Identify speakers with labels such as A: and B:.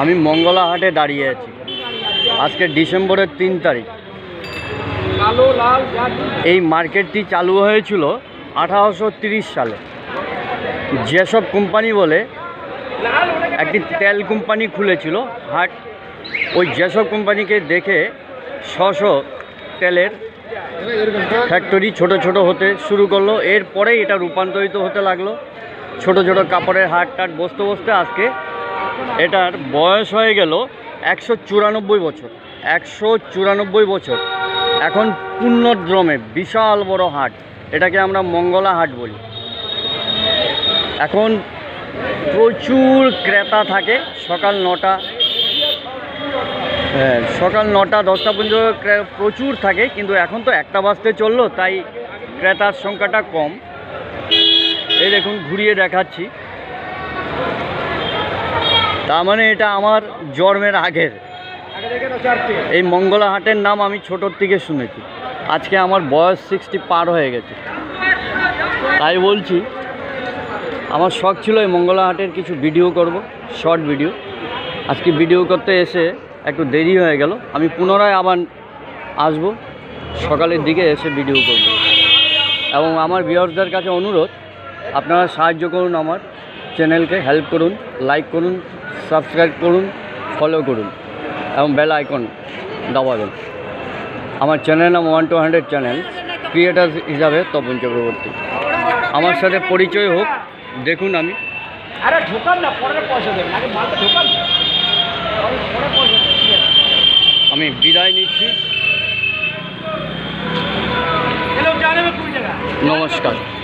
A: আমি মঙ্গলা হাটে দাঁড়িয়ে আছি। আজকে ডিসেম্বরের 3 তারিখ। এই মার্কেটটি চালু হয়েছিল 1830 সালে। যেসব কোম্পানি বলে একটি তেল কোম্পানি খুলেছিল হাট, ওই যেসব কোম্পানিকে দেখে শশ তেলের ফ্যাক্টরি ছোট ছোট হতে শুরু করলো। এরপরে এটা রূপান্তরিত হতে লাগলো। ছোট ছোট কাপড়ের হাট টাট বসতে বসতে আজকে এটার বয়স হয়ে গেল 194 বছর। 194 বছর। এখন পূর্ণদ্রমে বিশাল বড় হাট, এটাকে আমরা মঙ্গলা হাট বলি। এখন প্রচুর ক্রেতা থাকে। সকাল 9টা 10টা পর্যন্ত প্রচুর থাকে, কিন্তু এখন তো 1টা বাজতে চললো, তাই ক্রেতার সংখ্যাটা কম। এই দেখুন ঘুরিয়ে দেখাচ্ছি। তার মানে এটা আমার জন্মের আগের। এই মঙ্গলা হাটের নাম আমি ছোটোর থেকে শুনেছি। আজকে আমার বয়স 60 পার হয়ে গেছে। তাই বলছি, আমার শখ ছিল এই মঙ্গলা হাটের কিছু ভিডিও করব, শর্ট ভিডিও। আজকে ভিডিও করতে এসে একটু দেরি হয়ে গেল। আমি পুনরায় আবার আসব, সকালের দিকে এসে ভিডিও করব। এবং আমার ভিউয়ার্সদের কাছে অনুরোধ, আপনারা সাহায্য করুন, আমার চ্যানেলকে হেল্প করুন, লাইক করুন, সাবস্ক্রাইব করুন, ফলো করুন এবং বেল আইকন দাবাবেন। আমার চ্যানেল নাম 1 to 100 চ্যানেল। ক্রিয়েটার হিসাবে তপন চক্রবর্তী। আমার সাথে পরিচয় হোক। দেখুন আমি বিদায় নিচ্ছি। নমস্কার।